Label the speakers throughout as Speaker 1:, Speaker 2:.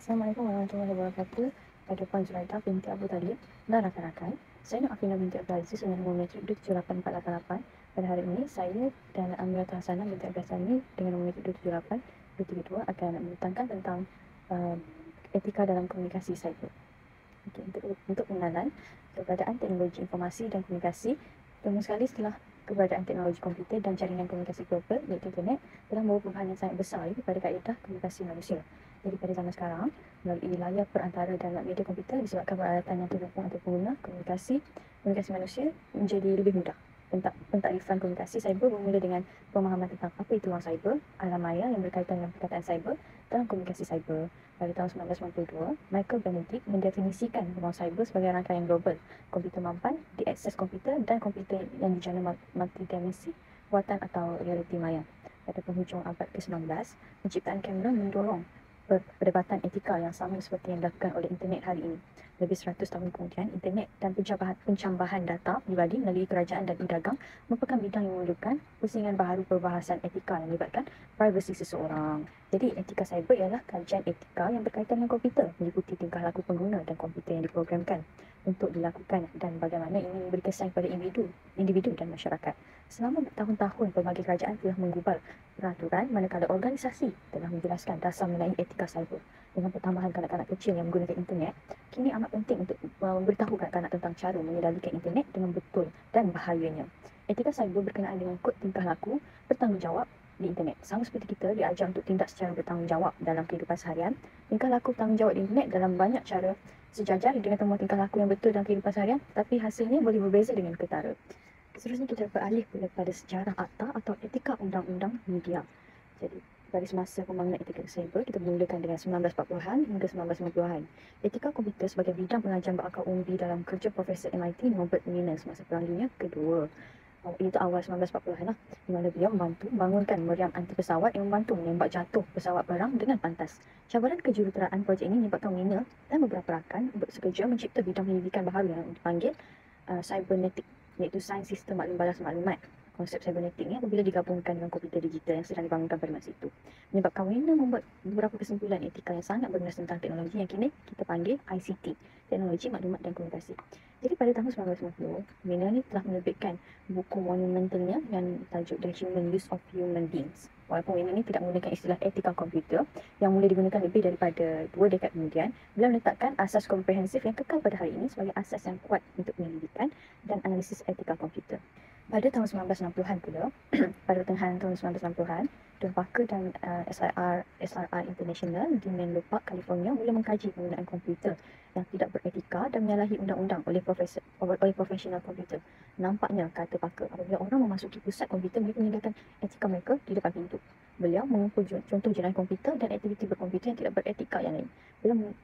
Speaker 1: Assalamualaikum warahmatullahi wabarakatuh. Pada Puan Zuraida binti Abu Talib dan rakan-rakan, saya Nur Afina binti Abdul Aziz dengan nombor metrik 278-488. Pada hari ini, saya dan Amira Tahsana binti Abdul Sani dengan nombor metrik 278-232 akan membentangkan tentang etika dalam komunikasi cyber. Okay, untuk pengenalan keberadaan teknologi informasi dan komunikasi, pertama sekali setelah keberadaan teknologi komputer dan jaringan komunikasi global iaitu internet telah membawa perubahan yang sangat besar pada kaedah komunikasi manusia. Jadi pada zaman sekarang, melalui layar perantara dan media komputer disebabkan peralatan yang terhubung antara pengguna, komunikasi manusia menjadi lebih mudah. Pentarifan komunikasi cyber bermula dengan pemahaman tentang apa itu ruang cyber, alam maya yang berkaitan dengan perkataan cyber dalam komunikasi cyber. Pada tahun 1992, Michael Benedict mendefinisikan ruang cyber sebagai rangkaian global, komputer mampan, diakses komputer dan komputer yang dijana multidimensi, buatan atau realiti maya. Pada penghujung abad ke-19, penciptaan kamera mendorong perdebatan etika yang sama seperti yang dilakukan oleh internet hari ini. Lebih 100 tahun kemudian, internet dan pencambahan data pribadi melalui kerajaan dan e-dagang merupakan bidang yang memerlukan pusingan baharu perbahasan etika yang melibatkan privasi seseorang. Jadi, etika cyber ialah kajian etika yang berkaitan dengan komputer, meliputi tingkah laku pengguna dan komputer yang diprogramkan untuk dilakukan dan bagaimana ini memberi kesan kepada individu dan masyarakat. Selama bertahun-tahun, pelbagai kerajaan telah menggubal peraturan manakala organisasi telah menjelaskan dasar mengenai etika cyber. Dengan pertambahan kanak-kanak kecil yang menggunakan internet, kini amat penting untuk memberitahu kanak-kanak tentang cara mengendalikan internet dengan betul dan bahayanya. Etika cyber berkenaan dengan kod tingkah laku bertanggungjawab di internet. Sama seperti kita diajar untuk tindak secara bertanggungjawab dalam kehidupan seharian, tingkah laku bertanggungjawab di internet dalam banyak cara sejajar dengan temuan tingkah laku yang betul dalam kehidupan seharian, tapi hasilnya boleh berbeza dengan ketara. Seterusnya kita beralih pada sejarah akta atau etika undang-undang media. Jadi, garis masa pembangunan etika cyber kita mulakan dengan 1940-an hingga 1990-an. Etika komputer sebagai bidang pengajian berakar umbi dalam kerja Profesor MIT Norbert Wiener semasa Perang Dunia Kedua. Itu awal 1940-an lah, di mana beliau membantu membangunkan meriam anti pesawat yang membantu menembak jatuh pesawat perang dengan pantas. Cabaran kejuruteraan projek ini menyebabkan Wiener dan beberapa rakan bekerja mencipta bidang penyelidikan baharu yang dipanggil cybernetik, iaitu sains sistem maklum balas maklumat. Konsep cybernetik ni apabila digabungkan dengan komputer digital yang sedang dibangunkan pada masa itu, menyebabkan Wiener membuat beberapa kesimpulan etika yang sangat berguna tentang teknologi yang kini kita panggil ICT, teknologi maklumat dan komunikasi. Jadi pada tahun 1990, Wiener ni telah menerbitkan buku monumentalnya yang tajuk The Human Use of Human Beings. Walaupun Wiener ni tidak menggunakan istilah etika komputer yang mula digunakan lebih daripada 2 dekad kemudian, beliau meletakkan asas komprehensif yang kekal pada hari ini sebagai asas yang kuat untuk penyelidikan dan analisis etika komputer. Pada tahun 1960-an pula, pada pertengahan tahun 1960-an, Don Parker dan SRR International di Menlo Park, California mula mengkaji penggunaan komputer yang tidak beretika dan menyalahi undang-undang oleh profesional komputer. Nampaknya, kata Parker, apabila orang memasuki pusat komputer, mereka meninggalkan etika mereka di depan pintu. Beliau mengumpul contoh jenayah komputer dan aktiviti berkomputer yang tidak beretika yang lain.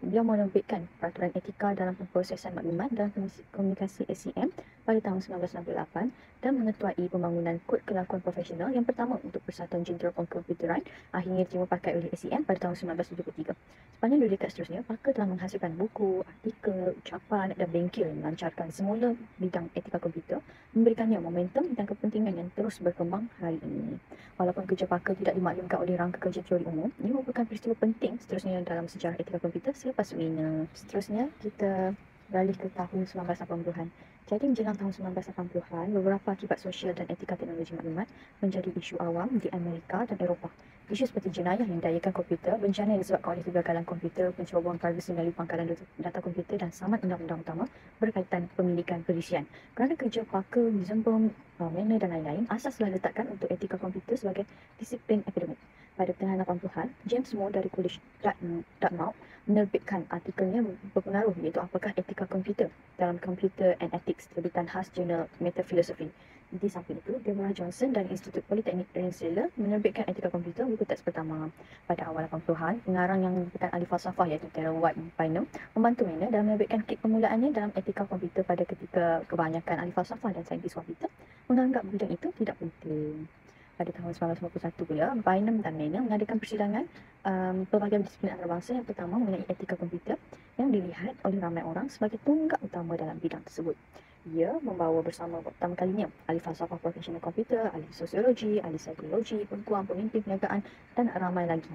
Speaker 1: Beliau menerbitkan peraturan etika dalam pemprosesan maklumat dan komunikasi SCM pada tahun 1968 dan mengetuai pembangunan kod kelakuan profesional yang pertama untuk Persatuan Jentera Pengkomputeran, akhirnya diterima pakai oleh SCM pada tahun 1973. Sepanjang 2 dekad seterusnya, Parker telah menghasilkan buku, artikel, ucapan dan bengkel melancarkan semula bidang etika komputer, memberikannya momentum dan kepentingan yang terus berkembang hari ini. Walaupun kerja Parker tidak dimaklumkan oleh rangka kerja teori umum, ini merupakan peristiwa penting seterusnya dalam sejarah etika komputer selepas Wiener. Seterusnya, kita beralih ke tahun 1980-an. Jadi menjelang tahun 1980-an, beberapa akibat sosial dan etika teknologi maklumat menjadi isu awam di Amerika dan Eropah. Isu seperti jenayah yang didayakan komputer, bencana yang disebabkan oleh kegagalan komputer, pencobaan privasi melalui pangkalan data komputer dan samat undang-undang utama berkaitan pemilikan perisian. Kerana kerja Parker, Wiesenbaum, Wiener dan lain-lain, asas telah diletakkan untuk etika komputer sebagai disiplin akademik. Pada pertengahan 80-an, James Moore dari College Dartmouth menerbitkan artikelnya berpengaruh, iaitu apakah etika komputer dalam Computer and Ethics, terbitan khas jurnal Metaphilosophy. Di samping itu, Deborah Johnson dari Institut Politeknik Rensselaer menerbitkan etika komputer buku teks pertama. Pada awal 80-an, pengarang yang merupakan ahli falsafah iaitu Terrell White Bynum membantu Wiener dalam menerbitkan kit permulaannya dalam etika komputer pada ketika kebanyakan ahli falsafah dan saintis komputer menganggap bidang itu tidak penting. Pada tahun 1991 pula, Bynum dan Wiener mengadakan persidangan pelbagai disiplin antarabangsa yang pertama mengenai etika komputer yang dilihat oleh ramai orang sebagai tunggak utama dalam bidang tersebut. Ia membawa bersama pertama kalinya ahli falsafah profesional komputer, ahli sosiologi, ahli psikologi, peguam, pemimpin perniagaan dan ramai lagi.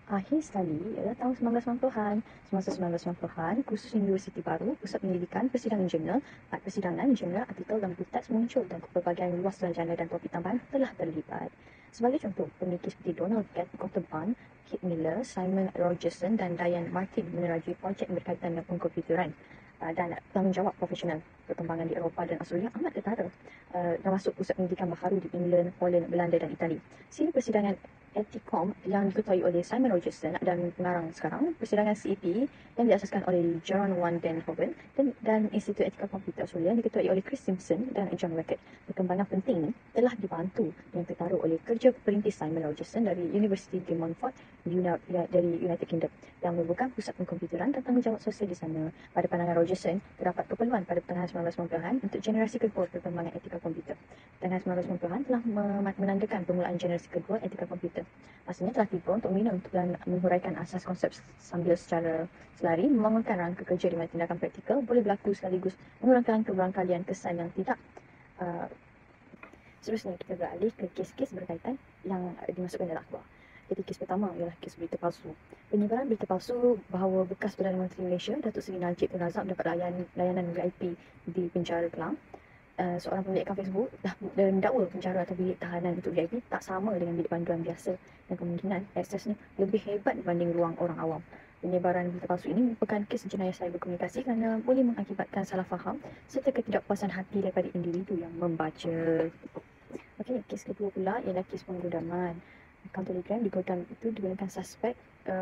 Speaker 1: Akhir sekali ialah tahun 1990-an. Semasa 1990-an, khusus universiti baru, pusat pendidikan, persidangan jurnal, ad persidangan, jurnal, artikel dan buku teks muncul dan pelbagai luas sarjana dan topik tambahan telah terlibat. Sebagai contoh, pemikir seperti Donald Gotteban, Kit Miller, Simon Rogerson dan Diane Martin menerajui projek berkaitan dengan pengkomputeran dan tanggungjawab profesional. Perkembangan di Eropah dan Australia amat ketara, termasuk pusat pendidikan baharu di England, Poland, Belanda dan Itali. Sini persidangan Eticom yang diketuai oleh Simon Rogerson dan pengarang sekarang, persidangan CEP yang diasaskan oleh John van den Hoven dan Institut Etika Komputer Australia yang diketuai oleh Chris Simpson dan John Wackett. Perkembangan penting ini telah dibantu dan tertaruh oleh kerja perintis Simon Rogerson dari University de Montfort dari United Kingdom yang merupakan pusat pengkomputeran dan tanggungjawab sosial di sana. Pada pandangan Rogerson, terdapat keperluan pada pertengahan 1990-an untuk generasi kedua perkembangan etika komputer. Pertengahan 1990-an telah menandakan permulaan generasi kedua etika komputer. Masanya telah tiba untuk membina dan menghuraikan asas konsep sambil secara selari membangunkan rangka kerja di mana tindakan praktikal boleh berlaku sekaligus mengurangkan keberangkalian kesan yang tidak. Seterusnya kita beralih ke kes-kes berkaitan yang dimasukkan dalam akhbar. Jadi kes pertama ialah kes berita palsu. Penyebaran berita palsu bahawa bekas Perdana Menteri Malaysia Datuk Seri Najib Tun Razak dapat layanan VIP di penjara Kelang. Seorang pemilik akaun Facebook dah mendakwa penjara atau bilik tahanan untuk VIP tak sama dengan bilik panduan biasa dan kemungkinan aksesnya lebih hebat berbanding ruang orang awam. Penyebaran berita palsu ini merupakan kes jenayah cyber komunikasi kerana boleh mengakibatkan salah faham serta ketidakpuasan hati daripada individu yang membaca. Okey, kes kedua pula ialah kes penggodaman. Akaun Telegram di godam itu digunakan suspek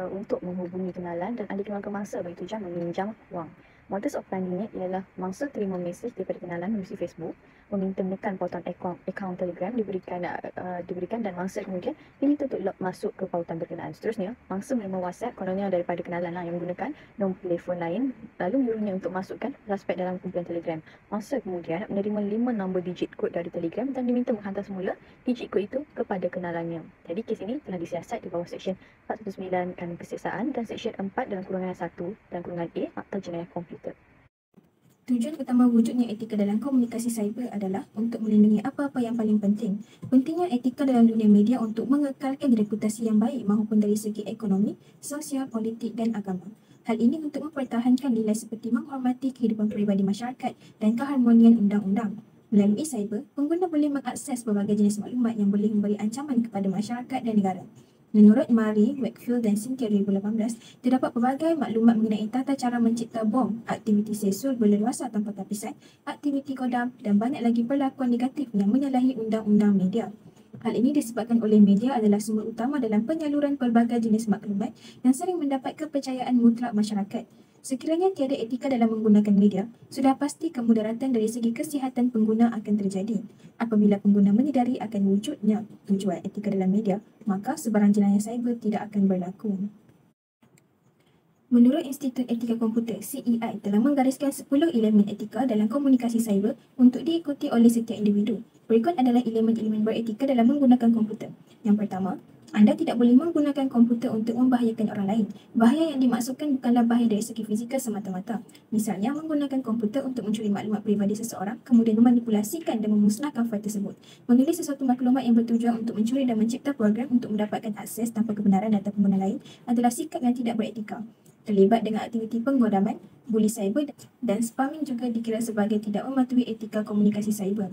Speaker 1: untuk menghubungi kenalan dan ahli keluarga mangsa bagi tujuan meminjam wang. Modus operandinya ialah mangsa terima mesej daripada kenalan melalui Facebook, meminta menekan pautan akaun Telegram diberikan dan mangsa kemudian diminta untuk log masuk ke pautan berkenaan. Seterusnya, mangsa menerima WhatsApp kononnya daripada kenalan yang menggunakan nombor telefon lain lalu menyuruhnya untuk masukkan suspek dalam kumpulan Telegram. Mangsa kemudian menerima 5 nombor digit kod dari Telegram dan diminta menghantar semula digit kod itu kepada kenalannya. Jadi kes ini telah disiasat di bawah Seksyen 419 Kanun Keseksaan dan Seksyen 4 dalam kurungan 1 dan kurungan A Akta Jenayah Komputer.
Speaker 2: Tujuan utama wujudnya etika dalam komunikasi cyber adalah untuk melindungi apa-apa yang paling penting. Pentingnya etika dalam dunia media untuk mengekalkan reputasi yang baik maupun dari segi ekonomi, sosial, politik dan agama. Hal ini untuk mempertahankan nilai seperti menghormati kehidupan peribadi masyarakat dan keharmonian undang-undang. Melalui cyber, pengguna boleh mengakses berbagai jenis maklumat yang boleh memberi ancaman kepada masyarakat dan negara. Menurut Murray, Wakefield dan Cynthia 2018, terdapat pelbagai maklumat mengenai tata cara mencipta bom, aktiviti sesul berleluasa tanpa tapisan, aktiviti kodam dan banyak lagi perlakuan negatif yang menyalahi undang-undang media. Hal ini disebabkan oleh media adalah sumber utama dalam penyaluran pelbagai jenis maklumat yang sering mendapat kepercayaan mutlak masyarakat. Sekiranya tiada etika dalam menggunakan media, sudah pasti kemudaratan dari segi kesihatan pengguna akan terjadi. Apabila pengguna menyedari akan wujudnya tujuan etika dalam media, maka sebarang jenayah cyber tidak akan berlaku. Menurut Institut Etika Komputer, CEI telah menggariskan 10 elemen etika dalam komunikasi cyber untuk diikuti oleh setiap individu. Berikut adalah elemen-elemen beretika dalam menggunakan komputer. Yang pertama, anda tidak boleh menggunakan komputer untuk membahayakan orang lain. Bahaya yang dimaksudkan bukanlah bahaya dari segi fizikal semata-mata. Misalnya, menggunakan komputer untuk mencuri maklumat peribadi seseorang, kemudian memanipulasikan dan memusnahkan fail tersebut. Menulis sesuatu maklumat yang bertujuan untuk mencuri dan mencipta program untuk mendapatkan akses tanpa kebenaran data pengguna lain adalah sikap yang tidak beretika. Terlibat dengan aktiviti penggodaman, buli cyber dan spamming juga dikira sebagai tidak mematuhi etika komunikasi cyber.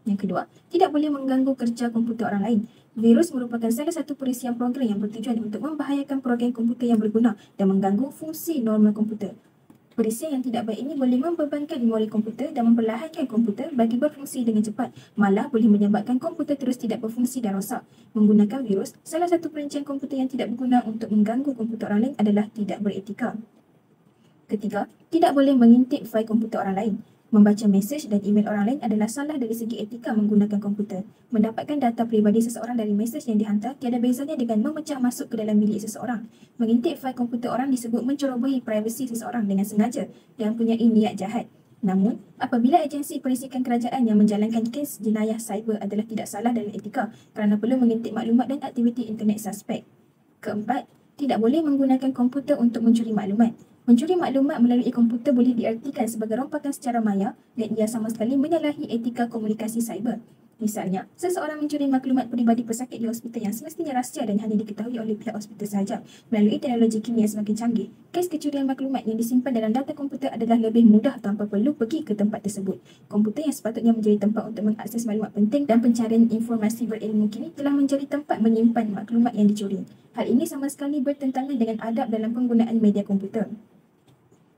Speaker 2: Yang kedua, tidak boleh mengganggu kerja komputer orang lain. Virus merupakan salah satu perisian program yang bertujuan untuk membahayakan program komputer yang berguna dan mengganggu fungsi normal komputer. Perisian yang tidak baik ini boleh membebankan memori komputer dan memperlahankan komputer bagi berfungsi dengan cepat. Malah boleh menyebabkan komputer terus tidak berfungsi dan rosak. Menggunakan virus, salah satu perincian komputer yang tidak berguna untuk mengganggu komputer orang lain adalah tidak beretika. Ketiga, tidak boleh mengintip fail komputer orang lain. Membaca mesej dan email orang lain adalah salah dari segi etika menggunakan komputer. Mendapatkan data peribadi seseorang dari mesej yang dihantar tiada bezanya dengan memecah masuk ke dalam bilik seseorang. Mengintip fail komputer orang disebut mencerobohi privasi seseorang dengan sengaja dan mempunyai niat jahat. Namun, apabila agensi perisikan kerajaan yang menjalankan kes jenayah cyber adalah tidak salah dalam etika kerana perlu mengintip maklumat dan aktiviti internet suspek. Keempat, tidak boleh menggunakan komputer untuk mencuri maklumat. Mencuri maklumat melalui komputer boleh diartikan sebagai rompakan secara maya dan ia sama sekali menyalahi etika komunikasi cyber. Misalnya, seseorang mencuri maklumat peribadi pesakit di hospital yang semestinya rahsia dan hanya diketahui oleh pihak hospital sahaja melalui teknologi kimia semakin canggih. Kes kecurian maklumat yang disimpan dalam data komputer adalah lebih mudah tanpa perlu pergi ke tempat tersebut. Komputer yang sepatutnya menjadi tempat untuk mengakses maklumat penting dan pencarian informasi berilmu kini telah menjadi tempat menyimpan maklumat yang dicuri. Hal ini sama sekali bertentangan dengan adab dalam penggunaan media komputer.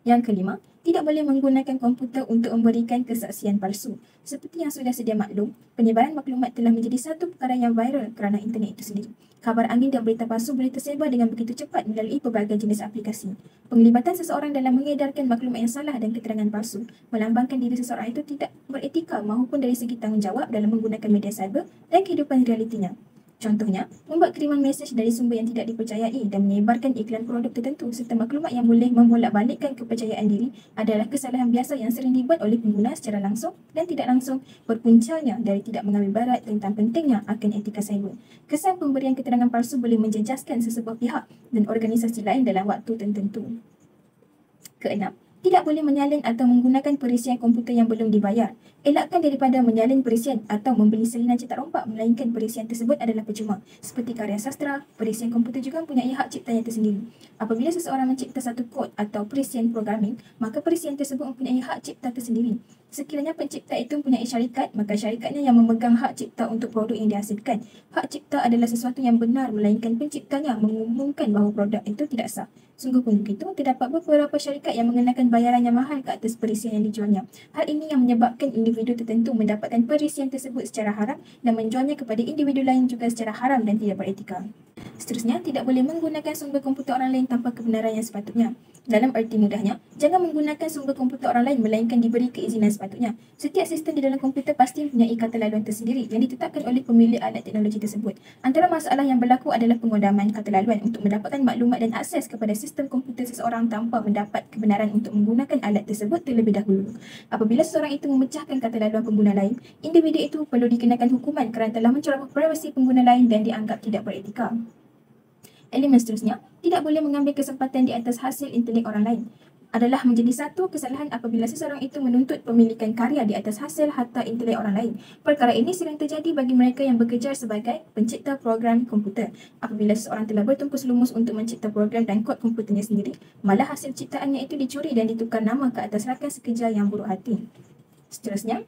Speaker 2: Yang kelima, tidak boleh menggunakan komputer untuk memberikan kesaksian palsu. Seperti yang sudah sedia maklum, penyebaran maklumat telah menjadi satu perkara yang viral kerana internet itu sendiri. Kabar angin dan berita palsu boleh tersebar dengan begitu cepat melalui pelbagai jenis aplikasi. Penglibatan seseorang dalam mengedarkan maklumat yang salah dan keterangan palsu melambangkan diri seseorang itu tidak beretika maupun dari segi tanggungjawab dalam menggunakan media cyber dan kehidupan realitinya. Contohnya, membuat kiriman mesej dari sumber yang tidak dipercayai dan menyebarkan iklan produk tertentu serta maklumat yang boleh membolak-balikkan kepercayaan diri adalah kesalahan biasa yang sering dibuat oleh pengguna secara langsung dan tidak langsung, berpuncanya dari tidak mengambil barat tentang pentingnya akan etika cyber. Kesan pemberian keterangan palsu boleh menjejaskan sesebuah pihak dan organisasi lain dalam waktu tertentu. Keenam, tidak boleh menyalin atau menggunakan perisian komputer yang belum dibayar. Elakkan daripada menyalin perisian atau membeli salinan cetak rompak melainkan perisian tersebut adalah percuma. Seperti karya sastra, perisian komputer juga mempunyai hak ciptanya tersendiri. Apabila seseorang mencipta satu kod atau perisian programming, maka perisian tersebut mempunyai hak cipta tersendiri. Sekiranya pencipta itu mempunyai syarikat, maka syarikatnya yang memegang hak cipta untuk produk yang dihasilkan. Hak cipta adalah sesuatu yang benar melainkan penciptanya mengumumkan bahawa produk itu tidak sah. Sungguh pun begitu, terdapat beberapa syarikat yang mengenakan bayaran yang mahal ke atas perisian yang dijualnya. Hal ini yang menyebabkan individu tertentu mendapatkan perisian tersebut secara haram dan menjualnya kepada individu lain juga secara haram dan tidak beretika. Seterusnya, tidak boleh menggunakan sumber komputer orang lain tanpa kebenaran yang sepatutnya. Dalam erti mudahnya, jangan menggunakan sumber komputer orang lain melainkan diberi keizinan sepatutnya. Setiap sistem di dalam komputer pasti mempunyai kata laluan tersendiri yang ditetapkan oleh pemilik alat teknologi tersebut. Antara masalah yang berlaku adalah pengodaman kata laluan untuk mendapatkan maklumat dan akses kepada sistem komputer seseorang tanpa mendapat kebenaran untuk menggunakan alat tersebut terlebih dahulu. Apabila seseorang itu memecahkan kata laluan pengguna lain, individu itu perlu dikenakan hukuman kerana telah menceroboh privasi pengguna lain dan dianggap tidak beretika. Elemen seterusnya, tidak boleh mengambil kesempatan di atas hasil intelek orang lain. Adalah menjadi satu kesalahan apabila seseorang itu menuntut pemilikan karya di atas hasil harta intelek orang lain. Perkara ini sering terjadi bagi mereka yang bekerja sebagai pencipta program komputer. Apabila seseorang telah bertumpus lumus untuk mencipta program dan kod komputernya sendiri, malah hasil ciptaannya itu dicuri dan ditukar nama ke atas rakan sekerja yang buruk hati. Seterusnya,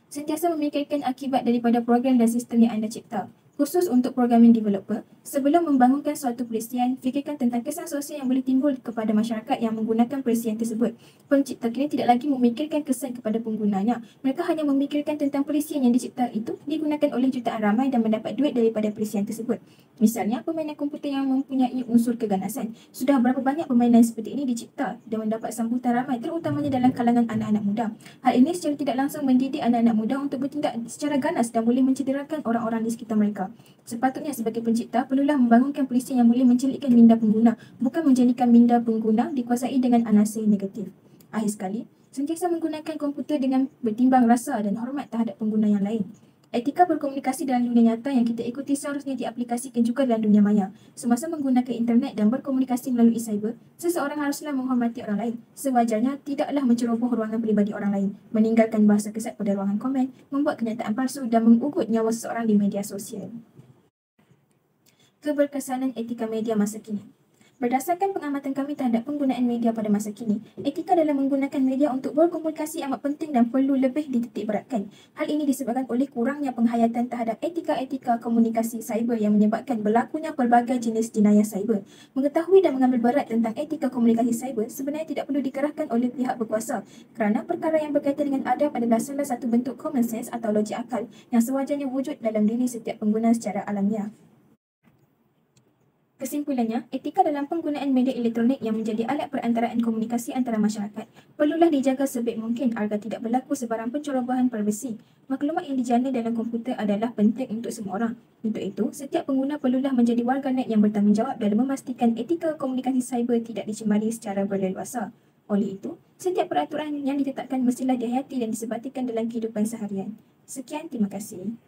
Speaker 2: sentiasa memikirkan akibat daripada program dan sistem yang anda cipta. Khusus untuk programming developer, sebelum membangunkan suatu perisian, fikirkan tentang kesan sosial yang boleh timbul kepada masyarakat yang menggunakan perisian tersebut. Pencipta kini tidak lagi memikirkan kesan kepada penggunanya. Mereka hanya memikirkan tentang perisian yang dicipta itu digunakan oleh jutaan ramai dan mendapat duit daripada perisian tersebut. Misalnya, permainan komputer yang mempunyai unsur keganasan. Sudah berapa banyak permainan seperti ini dicipta dan mendapat sambutan ramai, terutamanya dalam kalangan anak-anak muda. Hal ini secara tidak langsung mendidik anak-anak muda untuk bertindak secara ganas dan boleh mencederakan orang-orang di sekitar mereka. Sepatutnya sebagai pencipta perlulah membangunkan perisian yang boleh mencelikkan minda pengguna, bukan menjadikan minda pengguna dikuasai dengan anasir negatif. Akhir sekali, sentiasa menggunakan komputer dengan bertimbang rasa dan hormat terhadap pengguna yang lain. Etika berkomunikasi dalam dunia nyata yang kita ikuti seharusnya diaplikasikan juga dalam dunia maya. Semasa menggunakan internet dan berkomunikasi melalui cyber, seseorang haruslah menghormati orang lain. Sewajarnya tidaklah menceroboh ruangan peribadi orang lain, meninggalkan bahasa kesat pada ruangan komen, membuat kenyataan palsu dan mengugut nyawa seseorang di media sosial. Keberkesanan etika media masa kini. Berdasarkan pengamatan kami terhadap penggunaan media pada masa kini, etika dalam menggunakan media untuk berkomunikasi amat penting dan perlu lebih dititikberatkan. Hal ini disebabkan oleh kurangnya penghayatan terhadap etika-etika komunikasi cyber yang menyebabkan berlakunya pelbagai jenis jenayah cyber. Mengetahui dan mengambil berat tentang etika komunikasi cyber sebenarnya tidak perlu dikerahkan oleh pihak berkuasa kerana perkara yang berkaitan dengan adab adalah salah satu bentuk common sense atau logik akal yang sewajarnya wujud dalam diri setiap pengguna secara alamiah. Kesimpulannya, etika dalam penggunaan media elektronik yang menjadi alat perantaraan komunikasi antara masyarakat perlulah dijaga sebaik mungkin agar tidak berlaku sebarang pencerobohan privasi. Maklumat yang dijana dalam komputer adalah penting untuk semua orang. Untuk itu, setiap pengguna perlulah menjadi warganet yang bertanggungjawab dalam memastikan etika komunikasi cyber tidak dicemari secara berleluasa. Oleh itu, setiap peraturan yang ditetapkan mestilah dihayati dan disebatikan dalam kehidupan seharian. Sekian, terima kasih.